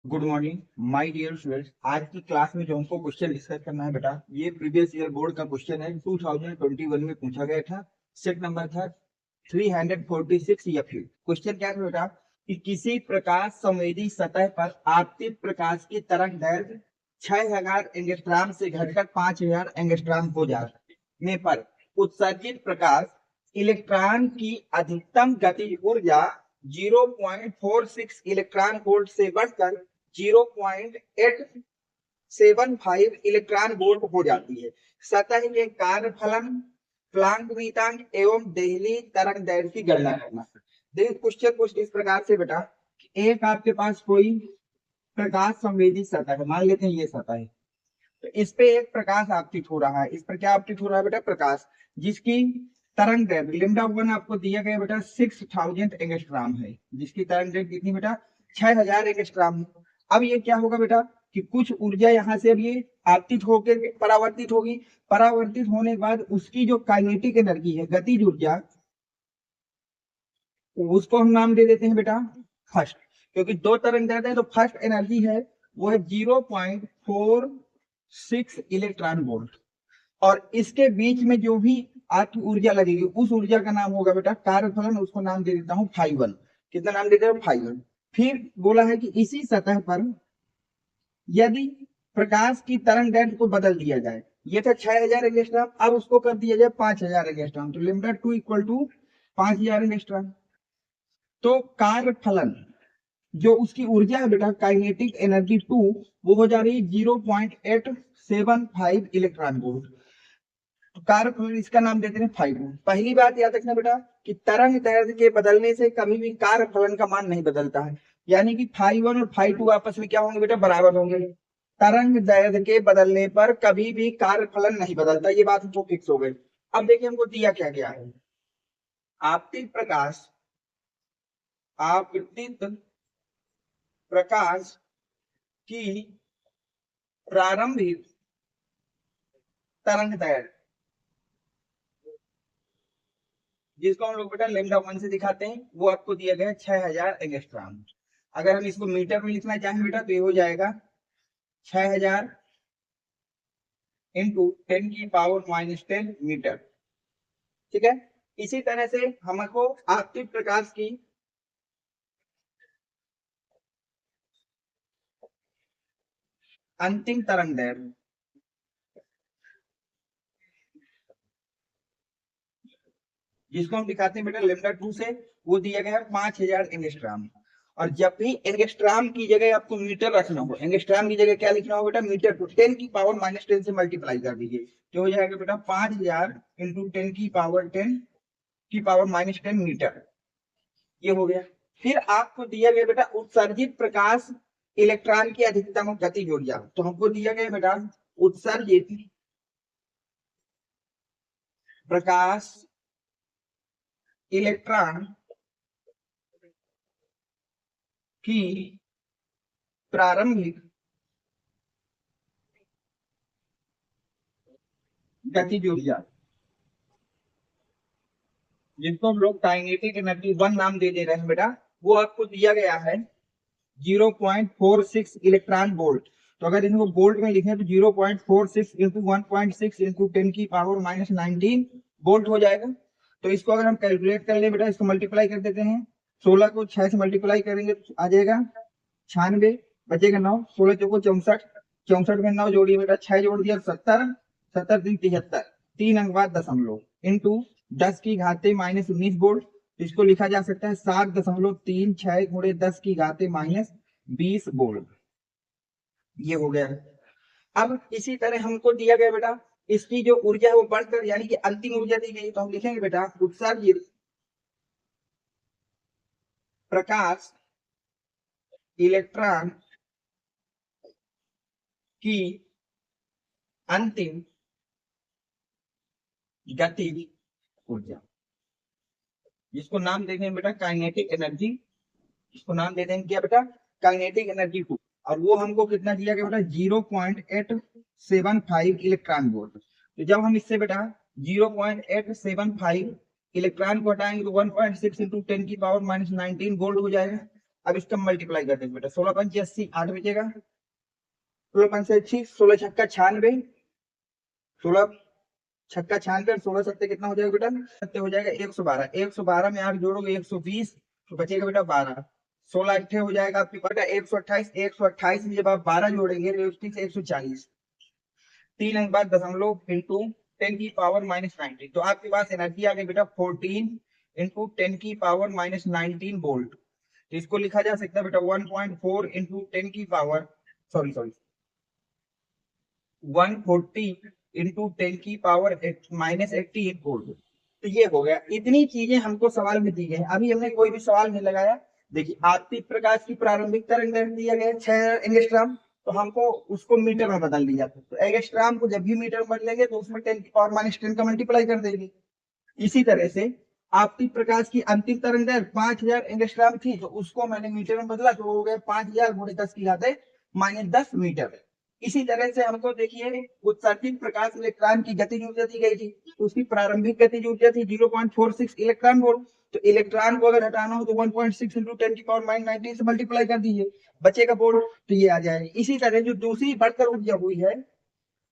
Good morning my dear students. आज की class में जो हमको क्वेश्चन डिस्कस करना है बेटा, ये प्रीवियस ईयर बोर्ड का क्वेश्चन है। 2021 में पूछा गया था। सेट नंबर था 346 एफ। क्वेश्चन क्या था बेटा कि किसी प्रकाश संवेदी सतह पर आपतित प्रकाश की तरंग दैर्घ्य 6000 एंगस्ट्रॉम से घटकर 5000 एंगस्ट्रॉम हो जाने पर उत्सर्जित प्रकाश इलेक्ट्रॉन की अधिकतम गतिज ऊर्जा 0.46 इलेक्ट्रॉन वोल्ट से बढ़कर 0.875 इलेक्ट्रॉन वोल्ट हो जाती है। सतह के कार्यफलन, प्लांक नियतांक एवं देहली तरंग दैर्घ्य की गणना करना। देखिए क्वेश्चन कुछ इस प्रकार से बेटा, एक आपके पास कोई प्रकाश संवेदी सतह है, मान लेते हैं ये सतह है। तो इस पे एक प्रकाश आपतित हो रहा है। इस पर क्या आपतित हो रहा है बेटा? प्रकाश, जिसकी तरंग दैर्घ्य लैम्डा वन आपको दिया गया बेटा 6000 एंगस्ट्रॉम है, जिसकी तरंग दैर्घ्य कितनी बेटा? 6000 एंगस्ट्रॉम है। अब ये क्या होगा बेटा कि कुछ ऊर्जा यहाँ से अब ये आपतित होकर परावर्तित होगी। परावर्तित होने के बाद उसकी जो काइनेटिक एनर्जी है, गतिज ऊर्जा, उसको हम नाम दे देते हैं बेटा फर्स्ट। क्योंकि दो तरंग दैर्घ्य है तो फर्स्ट एनर्जी है वो है 0.46 इलेक्ट्रॉन वोल्ट। और इसके बीच में जो भी आपकी ऊर्जा लगेगी उस ऊर्जा का नाम होगा बेटा कार्यफलन। उसको नाम दे देता हूं φ1। कितना नाम देते हैं? φ1। फिर बोला है कि इसी सतह पर यदि प्रकाश की तरंग दैर्घ्य को बदल दिया जाए, ये था 6000 एंगस्ट्रॉम, अब उसको कर दिया जाए 5000 एंगस्ट्रॉम, तो लैम्डा 2 इक्वल टू 5000 एंगस्ट्रॉम। तो कार्यफलन जो उसकी ऊर्जा है बेटा, काइनेटिक एनर्जी 2, वो हो जा रही है 0.875 इलेक्ट्रॉन वोल्ट। कारक इसका नाम देते हैं φ2। पहली बात याद रखना बेटा कि तरंग दैर्घ्य के बदलने से कभी भी कारक फलन का मान नहीं बदलता है। यानी कि φ1 और φ2 आपस में क्या होंगे बेटा? बराबर होंगे। तरंग दैर्घ्य के बदलने पर कभी भी कारक फलन नहीं बदलता, ये बात हमको फिक्स हो गई। अब देखिए हमको दिया क्या गया है। आपतित प्रकाश, आपतित प्रकाश की प्रारंभिक तरंग दैर्घ्य, जिसको हम लोग बेटा लैम्डा वन से दिखाते हैं, वो आपको दिया गया 6000 एंगस्ट्रॉम। अगर हम इसको मीटर में लिखना चाहें बेटा तो ये हो जाएगा 6000 इंटू 10⁻⁻10 मीटर। ठीक है। इसी तरह से हमको आपतित प्रकाश की अंतिम तरंग दैर्घ्य, जिसको हम दिखाते हैं बेटा लैम्डा 2 से, वो दिया गया है 5000 एंगस्ट्रॉम। और जब भी एंगस्ट्रॉम की जगह आपको मीटर रखना हो, एंगस्ट्रॉम की जगह क्या लिखना हो बेटा? मीटर। को 10⁻⁻10 से मल्टीप्लाई कर दीजिए, जो हो जाएगा बेटा 5000 इंटू 10⁻10 मीटर। ये हो गया। फिर आपको दिया गया बेटा उत्सर्जित प्रकाश इलेक्ट्रॉन की अधिकतम गतिज ऊर्जा। तो हमको दिया गया बेटा उत्सर्जित प्रकाश इलेक्ट्रॉन की प्रारंभिक गतिज ऊर्जा, जिसको हम लोग काइनेटिक एनर्जी 1 नाम दे दे रहे हैं बेटा, वो आपको दिया गया है 0.46 इलेक्ट्रॉन वोल्ट। तो अगर इनको वोल्ट में लिखें तो 0.46 इंटू 1.6 इंटू 10⁻⁻19 वोल्ट हो जाएगा। तो इसको अगर हम कैलकुलेट कर ले बेटा, इसको मल्टीप्लाई कर देते हैं। 16 को 6 से मल्टीप्लाई करेंगे तो आ जाएगा 96, बचेगा 9, 16 चौको 64, 64 में 9 जोड़िए बेटा, 6 जोड़ दिया 70, 70 3 73, 3 अंक बाद दशमलव इंटू 10 की घाते -19 वोल्ट। इसको लिखा जा सकता है 7.36 गुणे 10 की घाते -20 वोल्ट। ये हो गया। अब इसी तरह हमको दिया गया बेटा इसकी जो ऊर्जा है वो बढ़कर, यानी कि अंतिम ऊर्जा दी गई, तो हम लिखेंगे बेटा उत्सर्जित प्रकाश इलेक्ट्रॉन की अंतिम गतिज ऊर्जा, जिसको नाम देते हैं बेटा काइनेटिक एनर्जी। इसको नाम देते हैं क्या बेटा? Kinetic energy 2। और वो हमको कितना दिया गया बेटा? 0.875 इलेक्ट्रॉन वोल्ट। तो जब हम इससे बेटा 0.875 इलेक्ट्रॉन को हटाएंगे तो 1.6 इंटू 10⁻⁻19 वोल्ट हो जाएगा। अब इसका मल्टीप्लाई कर देंगे बेटा, 16 × 8 बचेगा, 16 × 16 छक्का 96, 16 छक्का 96 और 16 सत्ते कितना हो जाएगा बेटा, सत्ते हो जाएगा 112, 112 में 8 जोड़ोगे 120, तो बचेगा बेटा 12, 16 अट्ठे हो जाएगा आपके बेटा 128, 128 में जब आप 12 जोड़ेंगे तो 140, 3 अंक बाद दशमलव इंटू 10⁻⁻19, तो आपके पास एनर्जी आ गई बेटा 14 इंटू 10⁻⁻19 वोल्ट। तो इसको लिखा जा सकता है बेटा 1.4 इंटू 140 इंटू 10⁻⁻18 वोल्ट। तो ये हो गया, इतनी चीजें हमको सवाल में दी गई। अभी हमने कोई भी सवाल नहीं लगाया। देखिए आपतित प्रकाश की प्रारंभिक तरंग दैर्ध्य दिया गया 6 एंगस्ट्रॉम, तो हमको उसको मीटर में बदल दिया। तो एंगस्ट्रॉम को जब भी मीटर में बदलेंगे तो उसमें 10⁻⁻10 का मल्टीप्लाई कर देंगे। इसी तरह से आपतित प्रकाश की अंतिम तरंग दैर्ध्य 5000 एंगस्ट्रॉम थी, तो उसको मैंने मीटर में बदला तो हो गया 5000 × 10⁻10 मीटर। इसी तरह से हमको देखिए उत्सर्जित प्रकाश इलेक्ट्रॉन की गतिज ऊर्जा दी गई थी, तो उसकी प्रारंभिक गतिज ऊर्जा थी 0.46 इलेक्ट्रॉन वोल्ट। तो इलेक्ट्रॉन को अगर हटाना हो तो 1.6 × 10⁻⁻19 से मल्टीप्लाई कर दीजिए, बचेगा वोल्ट, तो ये आ जाएगा। इसी तरह जो दूसरी बढ़कर ऊर्जा हुई है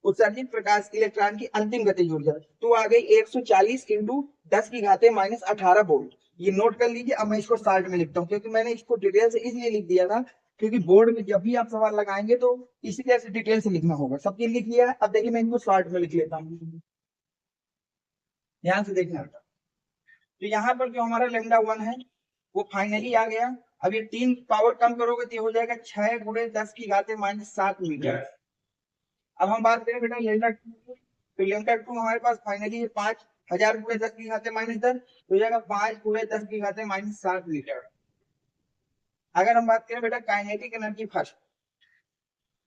उत्सर्जित प्रकाश इलेक्ट्रॉन की अंतिम गतिज ऊर्जा, तो आ गई 140 × 10⁻18 वोल्ट। ये नोट कर लीजिए। अब मैं इसको शार्ट में लिखता हूँ, क्योंकि मैंने इसको डिटेल से इसलिए लिख दिया था क्योंकि बोर्ड में जब भी आप सवाल लगाएंगे तो इसी तरह से डिटेल से लिखना होगा। सब चीज लिख लिया है। अब देखिए मैं इनको शॉर्ट में लिख लेता हूँ, ध्यान से देखना। तो यहाँ पर जो हमारा λ1 है वो फाइनली आ गया। अब ये 3 पावर कम करोगे तो हो जाएगा 6 × 10⁻7 मीटर। अब हम बात करें बेटा λ2, तो λ2 हमारे पास फाइनली 5000 × 10⁻10 हो जाएगा 5 × 10⁻7 मीटर। अगर हम बात करें बेटा काइनेटिक एनर्जी फर्स्ट,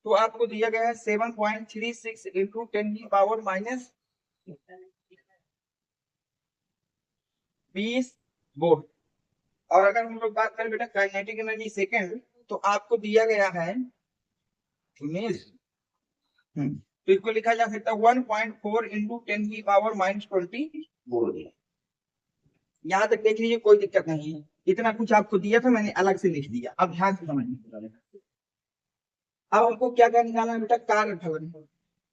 तो आपको दिया गया है 7.36 × 10⁻20 वोल्ट। और अगर हम लोग बात करें बेटा काइनेटिक एनर्जी सेकंड, तो आपको दिया गया है तो इसको लिखा जा सकता है 1.4 × 10⁻20 वोल्ट। यहाँ तक देख लीजिए, कोई दिक्कत नहीं है। इतना कुछ आपको दिया था, मैंने अलग से लिख दिया। अब ध्यान से समझिए। अब हमको क्या क्या निकालना है बेटा, कार्य फलन।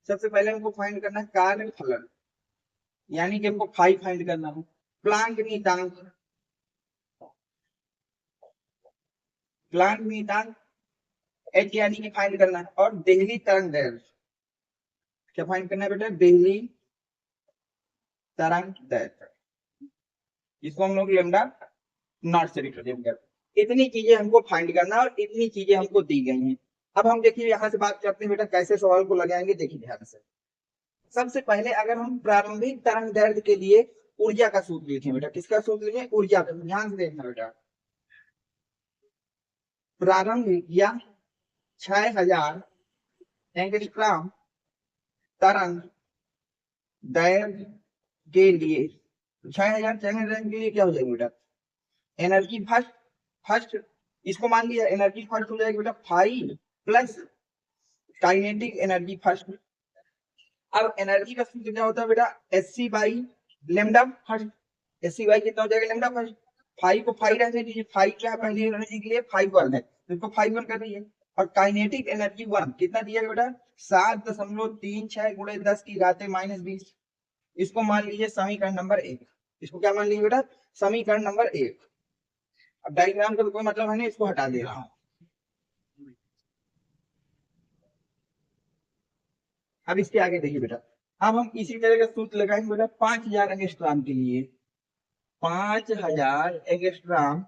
सबसे पहले हमको फाइंड करना है कार्य फलन, यानी कि हमको फाइव फाइंड करना है। प्लांक नियतांक, प्लांक नियतांक एच यानी कि फाइंड करना है। और देहली तरंग दैर्ध्य, क्या फाइंड करना है बेटा, देहली तरंग दैर्ध्य, इसको हम लोग लैम्डा नॉट से रिप्रेजेंट करते हैं। इतनी चीजें हमको फाइंड करना है और इतनी चीजें हमको दी गई हैं। अब हम देखिए यहाँ से बात करते हैं बेटा कैसे सवाल को लगाएंगे। देखिए ध्यान से, सबसे पहले अगर हम प्रारंभिक तरंग दैर्ध्य के लिए ऊर्जा का सूत्र लिखें बेटा, किसका सूत्र लिखें, ऊर्जा का। ध्यान से देखना बेटा, प्रारंभिक या 6000 एंगस्ट्रॉम तरंग दैर्ध्य के लिए, 6000 तरंग दैर्ध्य के लिए क्या हो जाएगा बेटा, एनर्जी फर्स्ट इसको मान लिया एनर्जी फर्स्ट हो जाएगी बेटा 5 प्लस काइनेटिक एनर्जी फर्स्ट। अब एनर्जी का सूत्र क्या होता है बेटा, Sc by lambda first. Sc by कितना हो जाएगा, लैम्डा फर्स्ट। 5 को 5 रहने दीजिए, 5 क्या है पहली एनर्जी के लिए 5 है, तो इसको 5 कर दीजिए। और काइनेटिक एनर्जी 1 कितना दिया गया बेटा, 7.36 × 10⁻20। इसको मान लीजिए समीकरण नंबर 1। इसको क्या मान लीजिए बेटा, समीकरण नंबर 1। अब डायग्राम का तो कोई मतलब है नहीं, इसको हटा दे रहा हूं। अब इसके आगे देखिए बेटा, अब हम इसी तरह का सूत्र लगाएंगे बेटा 5000 एंगस्ट्रॉम के लिए। 5000 एंगस्ट्रॉम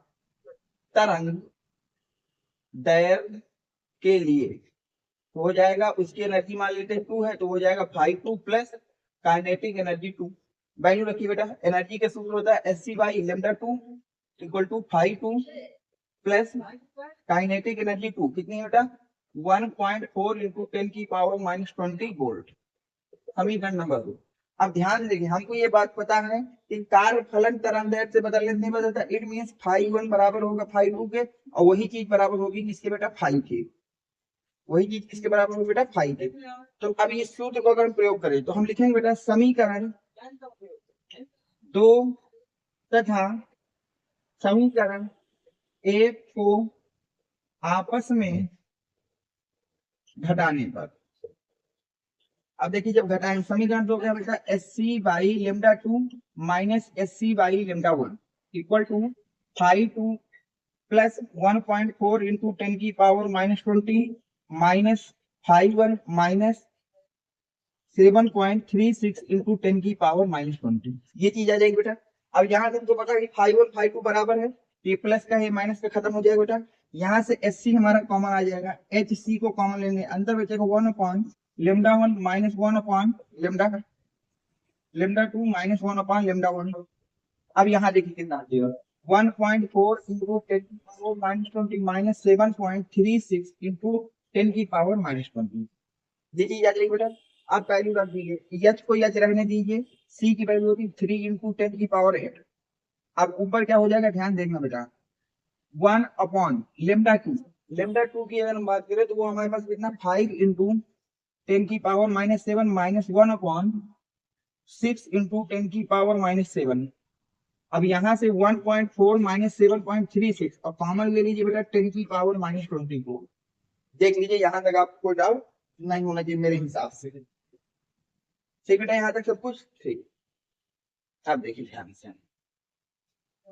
तरंग दैर्ध्य के लिए तो हो जाएगा, उसकी एनर्जी मान लेते हैं 2 है, तो हो जाएगा 5 प्लस काइनेटिक एनर्जी 2। वैल्यू रखिए बेटा, एनर्जी का सूत्र होता है Sc by lambda 2 equal to 5 plus kinetic energy 2 कितनी है बेटा, 1.4 × 10⁻⁻20 वोल्ट। समीकरण नंबर 2। अब ध्यान देखिए, हमको ये बात पता है कि कार्य फलन तरंग दैर्ध्य से बदलने नहीं बदलता। इट मींस φ1 बराबर होगा φ2 के, और वही चीज बराबर होगी किसके बेटा, φ के। वही चीज किसके बराबर होगी बेटा, φ के। तो अब इस सूत्र को अगर हम प्रयोग करें तो हम लिखेंगे बेटा समीकरण 2 तथा समीकरण 1 को आपस में घटाने पर, अब देखिए जब घटाएंगे समीकरण तो क्या बेटा SC by lambda two minus SC by lambda one equal to 5 plus 1.4 into 10 की power minus 20 minus 5 minus 7.36 into 10 की पावर माइनस 20, ये चीज आ जाएगी बेटा। अब यहाँ से तुमको पता है कि 5 और 5 बराबर है, ये प्लस का है माइनस का खत्म हो जाएगा बेटा। यहाँ से एच सी हमारा कॉमन आ जाएगा, एच सी को कॉमन लेंगे, अंदर बचेगा 1 lambda one minus 1 lambda lambda two minus 1 lambda one. अब यहाँ देखिए कितना आ जाएगा 1.4 इंटू 10 की पावर माइनस 20 माइनस 7.36 इंटू 10 की पावर माइनस 20, ये चीज आ जाएगी बेटा। आप वैल्यू रख दीजिए, एच को एच रहने दीजिए, सी की वैल्यू होगी 3 इंटू 10 की पावर 8। अब ऊपर क्या हो जाएगा ध्यान देखना बेटा, 1 अपॉन लेमडा टू की अगर हम बात करें तो वो हमारे पास कितना 5 इंटू 10 की power minus 7 minus 1 upon 6 into 10 की पावर माइनस 7। अब यहाँ से 1.4 माइनस 7.36 और कॉमन ले लीजिए बेटा 10 की पावर माइनस 20 को। देख लीजिए यहाँ तक आपको कोई डाउट नहीं होना चाहिए मेरे हिसाब से, ठीक बेटा यहाँ तक सब कुछ ठीक। अब देखिए ध्यान से,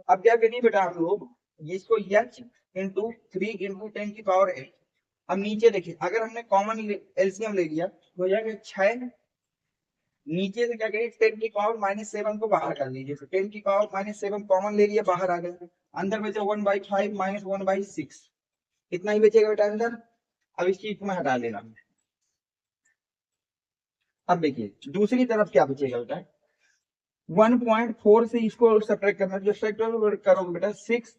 अब क्या करिए बेटा आप लोग इसको एच इंटू 3 इंटू 10 की पावर 8। अब नीचे देखिए अगर हमने कॉमन एलसीएम ले लिया तो हो जाएगा 6, नीचे से क्या करिए 10 की पावर माइनस 7 को बाहर कर लीजिए, 10 की पावर माइनस 7 कॉमन ले लिया बाहर आ गया, अंदर बचा 1/5 माइनस 1/6, इतना ही बचेगा बेटा अंदर। अब इस चीज को मैं हटा देगा। अब देखिए दूसरी तरफ क्या बचेगा बेटा, 1.4 से इसको सब्ट्रैक्ट करना, जो सब्ट्रैक्ट करोगे बेटा 6,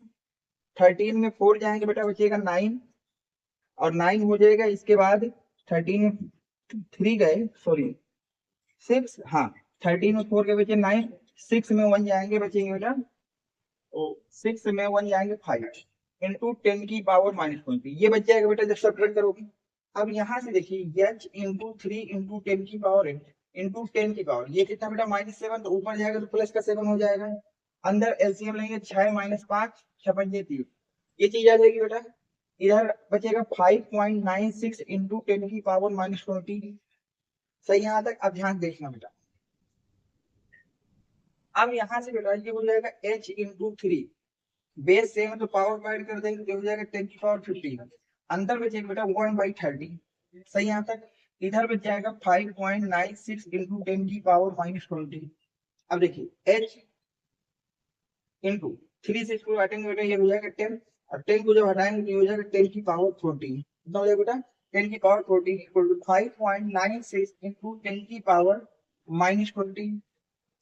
13 में 4 जाएंगे बेटा बचेगा 9 और 9 हो जाएगा, इसके बाद 13 में 3 गए सॉरी 6, हाँ 13 में 4 के बचे 9, 6 में 1 जाएंगे बचेंगे बेटा 6 में 1 जाएंगे 5 इंटू 10 की पावर माइनस 20, ये बच जाएगा बेटा जब सब्ट्रैक्ट करोगे। अब यहाँ से देखिए एच इंटू 3 इंटू 10 की पावर इंटू 10 की पावर, ये कितना बेटा माइनस 7, तो ऊपर जाएगा तो प्लस का 7 हो जाएगा, अंदर एलसीएम लेंगे 6 माइनस 5 6 ये चीज आ जाएगी बेटा। इधर बचेगा 5.96 इंटू 10 की पावर माइनस 20, सही यहाँ तक। अब ध्यान देखना बेटा, अब यहाँ से बेटा ये हो जाएगा h इंटू 3, बेस सेम है तो पावर ऐड कर देंगे तो हो जाएगा 10 की पावर 15, अंदर बचेगा बेटा 1/30, सही यहाँ तक। इधर बच जाएगा 5.96 इंटू 10 की पावर माइनस 20। अब देखिए h इंटू 3 से इसको हटाएंगे बेटा ये हो जाएगा 10, और 10 को जब हटाएंगे तो ये हो जाएगा 10 की पावर 14, कितना हो जाएगा बेटा 10 की पावर 14 इक्वल टू 5.96 इंटू 10 की पावर माइनस 20,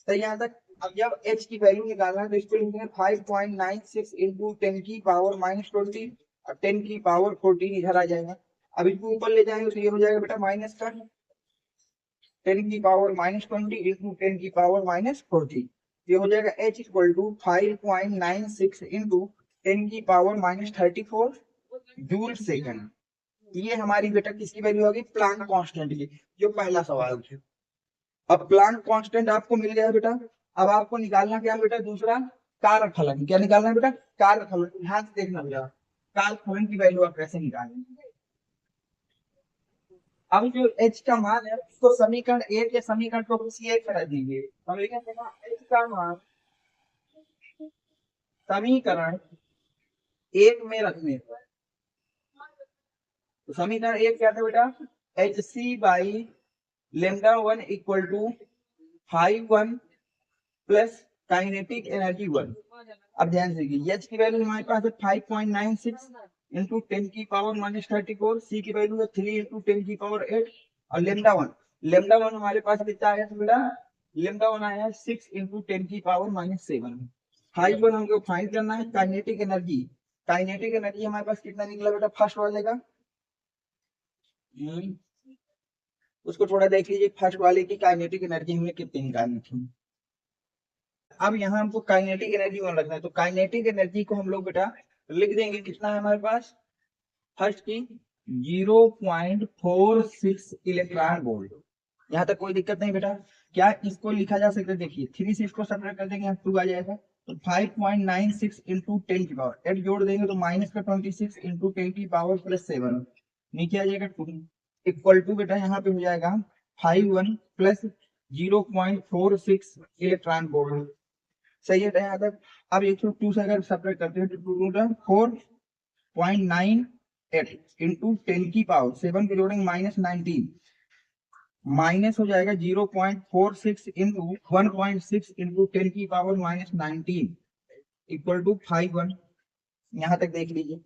सही यहाँ तक। अब जब h की वैल्यू निकालना है तो इसको लिखेंगे 5.96 इंटू 10 की पावर माइनस 20 और 10 की पावर 14 इधर आ जाएगा। अब इसको ऊपर ले जाएंगे तो ये हो जाएगा बेटा माइनस का 10 की पावर माइनस 20 इंटू 10 की पावर माइनस 40, ये हो जाएगा h इक्वल टू 5.96 इंटू 10 की पावर माइनस 34 जूल सेकंड। ये हमारी बेटा किसकी वैल्यू होगी, प्लांक कांस्टेंट की, जो पहला सवाल था। अब प्लांक कांस्टेंट आपको मिल गया बेटा, अब आपको निकालना क्या बेटा दूसरा कारक क्या निकालना है बेटा कारक फलन, ध्यान से देखना बेटा कारक फलन की वैल्यू आप कैसे निकालेंगे। अब जो h का मान है उसको समीकरण एक के समीकरण को किसी एक कर दीजिए, हम लिखेंगे ना h का मान समीकरण एक में रखने पर, तो समीकरण एक क्या था बेटा H C by lambda one equal to 5 plus kinetic energy 1। अब ध्यान से देखिए एच की वैल्यू हमारे पास है 5.96 इंटू 10 की पावर माइनस 34, सी की वैल्यू है 3 इंटू 10 की पावर 8 और लेमडा वन हमारे पास कितना आया था बेटा लेमडा वन आया है 6 इंटू 10 की पावर माइनस 7। 5 हमको फाइंड करना है काइनेटिक एनर्जी हमारे पास कितना निकला बेटा फर्स्ट वाले का, उसको थोड़ा देख लीजिए फर्स्ट वाले की काइनेटिक एनर्जी हमने कितनी निकाली थी। अब यहाँ हमको काइनेटिक एनर्जी वन रखना है, तो काइनेटिक एनर्जी को हम लोग बेटा लिख देंगे कितना है हमारे पास फर्स्ट की 0.46 इलेक्ट्रॉन वोल्ट। यहाँ तक कोई दिक्कत नहीं बेटा, क्या इसको लिखा जा सकता है, देखिए 3 से इसको सब्ट्रैक्ट कर देंगे 2 आ जाएगा, तो 5.96 इंटू 10 की पावर 8 जोड़ देंगे तो माइनस का 26 इंटू 10 की पावर प्लस 7 नीचे आ जाएगा 2 इक्वल टू बेटा यहाँ पे हो जाएगा 51 प्लस 0.46 इलेक्ट्रॉन वोल्ट। सही है यहाँ तक। अब 102 से अगर सब्ट्रैक्ट करते हैं तो 4.98 इंटू 10 की पावर 7 को जोड़ेंगे -19 माइनस हो जाएगा 0.46 इंटू 1.6 इंटू 10 की पावर -19 इक्वल टू 51। यहाँ तक देख लीजिए।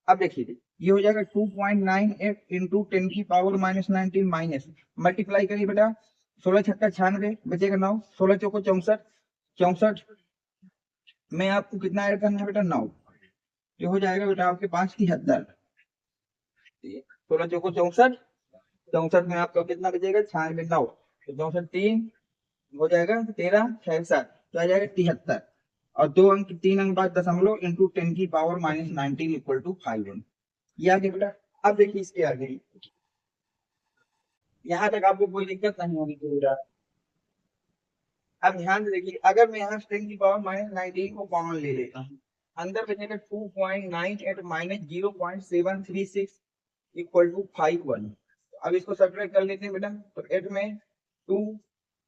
अब देखिए ये हो जाएगा 2.98 इंटू 10 की पावर -19 माइनस मल्टीप्लाई करिए बेटा 16 छक्का 96 बचेगा 9 16 चौको 64 64 में आपको कितना ऐड करना है बेटा 9 ये हो जाएगा बेटा आपके पास 73 16 चौको 64 64 में आपका कितना बचेगा 96 9 तो 64 3 हो जाएगा 13 6 7 तो आ जाएगा 73 और 2 अंक 3 अंक बाद दशमलव इंटू 10 की पावर -19 इक्वल टू 51 ये आगे बेटा। अब देखिए इसके आगे यहाँ तक आपको कोई दिक्कत नहीं होगी बेटा। अब ध्यान से देखिए अगर मैं यहाँ 10 की पावर -19 को कॉमन ले लेता हूँ अंदर बचेगा 2.98 माइनस 0.736 इक्वल टू 51। अब इसको सब्ट्रैक्ट कर लेते हैं बेटा तो 8 में 2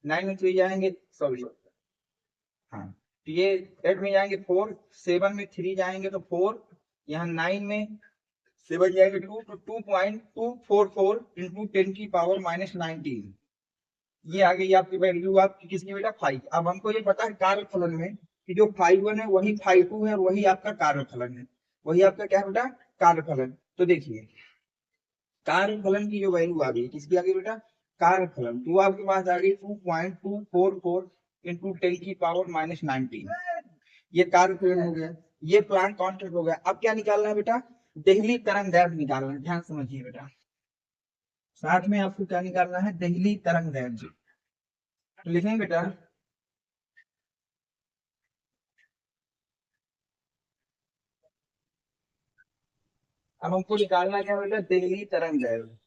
9 में 3 जाएंगे सॉरी हाँ तो ये 8 में जाएंगे 4 7 में 3 जाएंगे तो 4 यहाँ 9 में 7 जाएंगे 2 तो 2.244 इंटू 10 की पावर -19 ये आ गई आपकी वैल्यू आपकी किसकी बेटा 5। अब हमको ये पता है कार्यफलन में कि जो 51 है वही 52 है और वही आपका कार्यफलन है वही आपका क्या बेटा कार्यफलन। तो देखिए कार्यफलन की जो वैल्यू आ गई किसकी आ गई बेटा कार्यफलन तो आपके पास आ गई 2.244 इंटू 10 की पावर -19 ये कार्यफलन हो गया ये प्लांट कांस्टेंट हो गया। अब क्या निकालना है बेटा देहली तरंग दैर्घ्य निकालना है। ध्यान समझिए बेटा साथ में आपको क्या निकालना है देहली तरंग दैर्घ्य तो लिखेंगे बेटा अब हमको निकालना क्या बेटा देहली तरंग दैर्घ्य।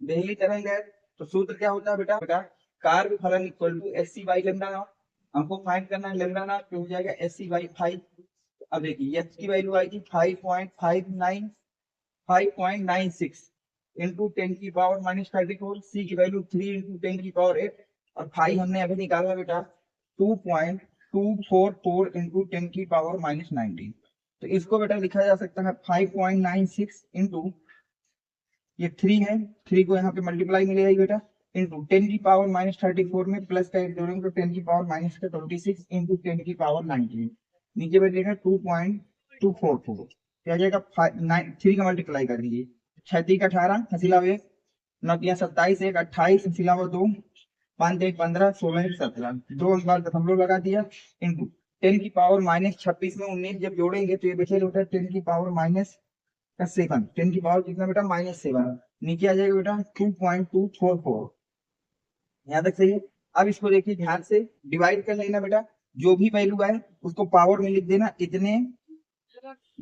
देहली तरंग दैर्घ्य तो सूत्र क्या होता है बेटा बेटा कार्यफलन equal to hc by lambda not हमको फाइंड करना है लैम्डा नॉट तो हो जाएगा एससी बाई 5। अब देखिए एच की वैल्यू आई थी 5.96 इंटू 10 की पावर -34 सी की वैल्यू 3 इंटू 10 की पावर 8 और फाइव हमने अभी निकाला बेटा 2.244 इंटू 10 की पावर -19 तो इसको बेटा लिखा जा सकता है 5.96 इंटू ये 3 है 3 को यहाँ पे मल्टीप्लाई में ले आइए बेटा इंटू 10 की पावर -34 में प्लस का 8 जोड़ेंगे तो 10 की पावर -26 इंटू 10 की पावर 19 नीचे बैठेगा 2.244 क्या जाएगा 3 का मल्टीप्लाई कर दीजिए 6 का 18 हसीला 1 9 27 1 28 हसीला 2 5 1 15 16 1 17 2 अंक बाद दशमलव लगा दिया इंटू 10 की पावर -26 में 19 जब जोड़ेंगे तो ये बचेगा बेटा 10 की पावर -7 10 की पावर कितना बेटा -7 नीचे आ जाएगा बेटा 2.244 यहाँ तक सही है। अब इसको देखिए ध्यान से डिवाइड कर लेना बेटा जो भी वैल्यू आए उसको पावर में लिख देना इतने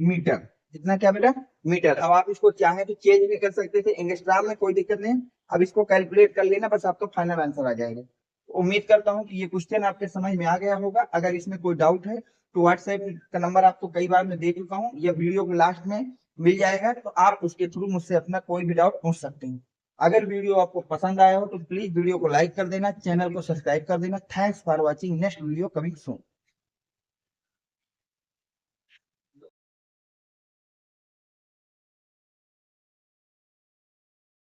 मीटर इतना क्या बेटा मीटर। अब आप इसको चाहे तो चेंज भी कर सकते थे एंगस्ट्राम में कोई दिक्कत नहीं। अब इसको कैलकुलेट कर लेना बस आपका फाइनल आंसर आ जाएगा। उम्मीद करता हूँ कि ये क्वेश्चन आपके समझ में आ गया होगा। अगर इसमें कोई डाउट है तो व्हाट्सएप का नंबर आपको कई बार मैं दे चुका हूँ या वीडियो के लास्ट में मिल जाएगा तो आप उसके थ्रू मुझसे अपना कोई भी डाउट पूछ सकते हैं। अगर वीडियो आपको पसंद आया हो तो प्लीज वीडियो को लाइक कर देना चैनल को सब्सक्राइब कर देना। Thanks for watching next video coming soon.